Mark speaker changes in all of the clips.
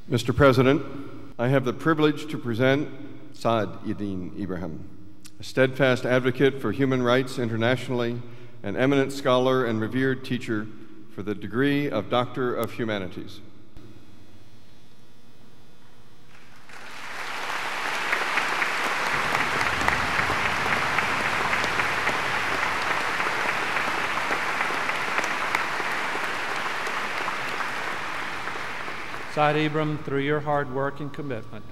Speaker 1: Mr. President, I have the privilege to present Saad Eddin Ibrahim, a steadfast advocate for human rights internationally, an eminent scholar and revered teacher for the degree of Doctor of Humanities.
Speaker 2: Saad Ibrahim, through your hard work and commitment,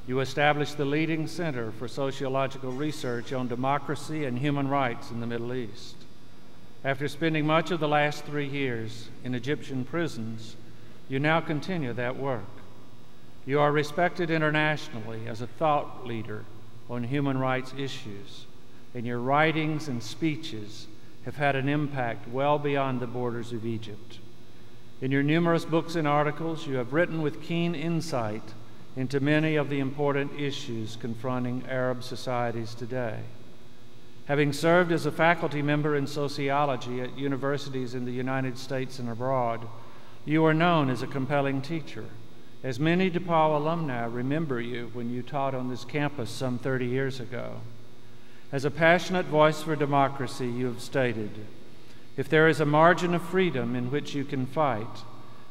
Speaker 2: you established the leading center for sociological research on democracy and human rights in the Middle East. After spending much of the last 3 years in Egyptian prisons, you now continue that work. You are respected internationally as a thought leader on human rights issues, and your writings and speeches have had an impact well beyond the borders of Egypt. In your numerous books and articles, you have written with keen insight into many of the important issues confronting Arab societies today. Having served as a faculty member in sociology at universities in the United States and abroad, you are known as a compelling teacher, as many DePauw alumni remember you when you taught on this campus some 30 years ago. As a passionate voice for democracy, you have stated, "If there is a margin of freedom in which you can fight,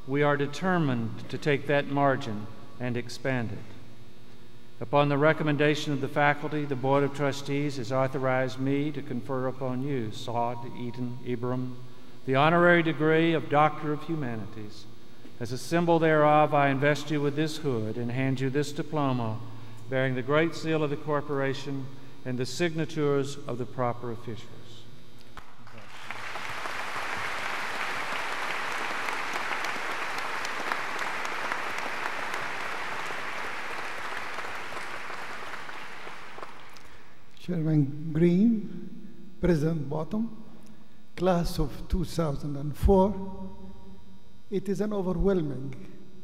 Speaker 2: we are determined to take that margin and expand it." Upon the recommendation of the faculty, the Board of Trustees has authorized me to confer upon you, Saad Eddin Ibrahim, the honorary degree of Doctor of Humanities. As a symbol thereof, I invest you with this hood and hand you this diploma bearing the Great Seal of the corporation and the signatures of the proper officials.
Speaker 3: Chairman Green, President Bottom, class of 2004, it is an overwhelming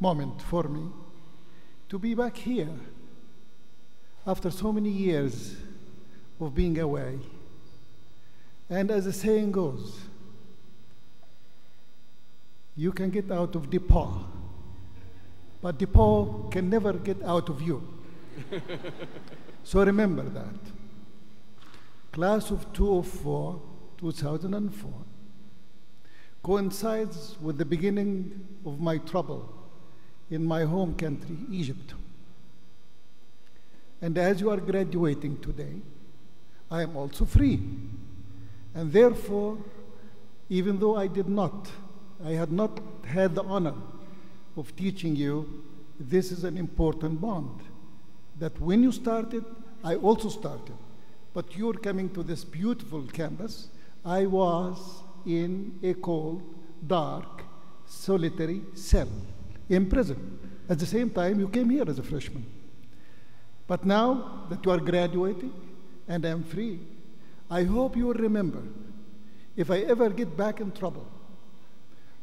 Speaker 3: moment for me to be back here after so many years of being away. And as the saying goes, you can get out of DePauw, but DePauw can never get out of you. So remember that. Class of 2004 coincides with the beginning of my trouble in my home country, Egypt. And as you are graduating today, I am also free. And therefore, even though I had not had the honor of teaching you, this is an important bond, that when you started, I also started. But you're coming to this beautiful campus. I was in a cold, dark, solitary cell in prison. At the same time, you came here as a freshman. But now that you are graduating and I'm free, I hope you will remember, if I ever get back in trouble,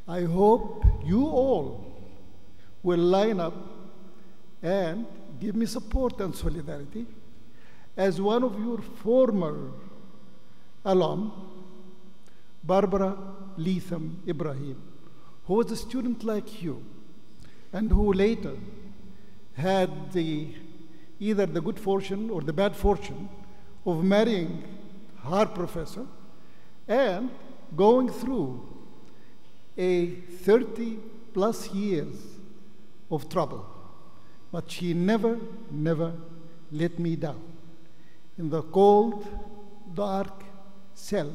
Speaker 3: I hope you all will line up and give me support and solidarity. As one of your former alum, Barbara Saad Ibrahim, who was a student like you, and who later had either the good fortune or the bad fortune of marrying her professor and going through a 30+ years of trouble. But she never let me down. In the cold, dark cell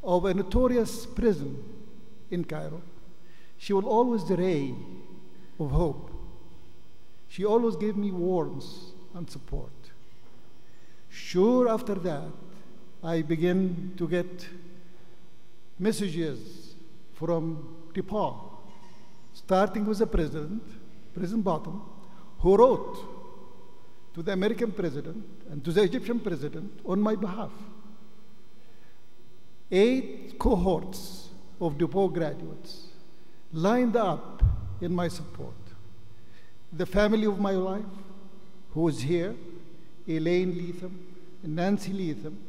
Speaker 3: of a notorious prison in Cairo, she was always the ray of hope. She always gave me warmth and support. Sure, after that, I began to get messages from DePauw, starting with the President Bottom, who wrote to the American president and to the Egyptian president on my behalf. 8 cohorts of DePauw graduates lined up in my support. The family of my life, who is here, Elaine Leatham, Nancy Leatham,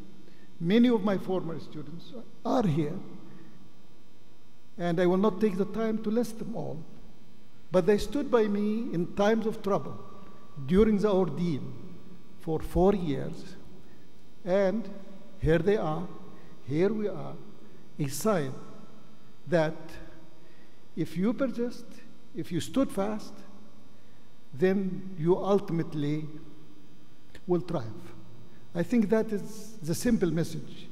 Speaker 3: many of my former students are here, and I will not take the time to list them all. But they stood by me in times of trouble during the ordeal for 4 years. And here they are, here we are, a sign that if you persist, if you stood fast, then you ultimately will triumph. I think that is the simple message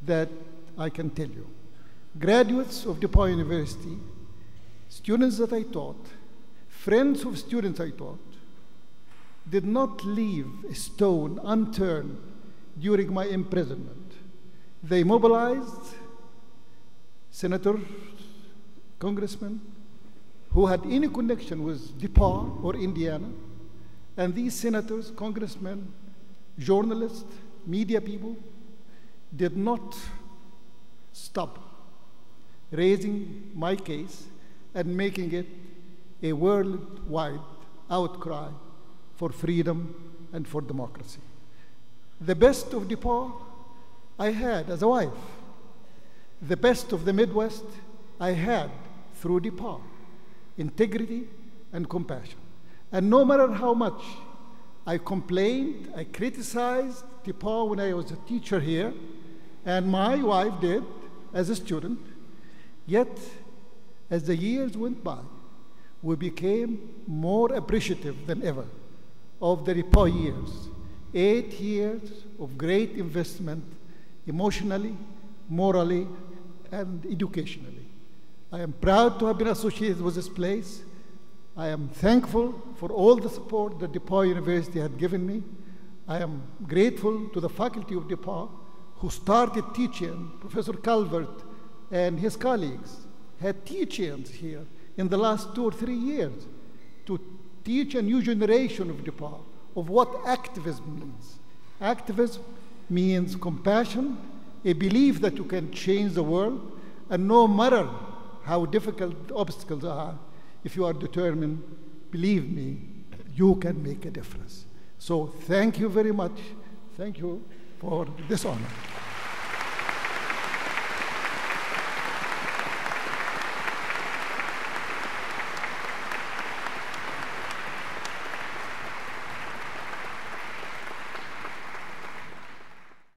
Speaker 3: that I can tell you. Graduates of DePauw University, students that I taught, friends of students I taught, did not leave a stone unturned during my imprisonment. They mobilized senators, congressmen who had any connection with DePauw or Indiana, and these senators, congressmen, journalists, media people did not stop raising my case and making it a worldwide outcry for freedom and for democracy. The best of DePauw I had as a wife. The best of the Midwest I had through DePauw. Integrity and compassion. And no matter how much I complained, I criticized DePauw when I was a teacher here, and my wife did as a student, yet as the years went by, we became more appreciative than ever of the DePauw years. 8 years of great investment emotionally, morally, and educationally. I am proud to have been associated with this place. I am thankful for all the support that DePauw University had given me. I am grateful to the faculty of DePauw who started teaching. Professor Calvert and his colleagues had teach-ins here in the last 2 or 3 years to teach a new generation of DePauw of what activism means. Activism means compassion, a belief that you can change the world, and no matter how difficult the obstacles are, if you are determined, believe me, you can make a difference. So thank you very much. Thank you for this honor.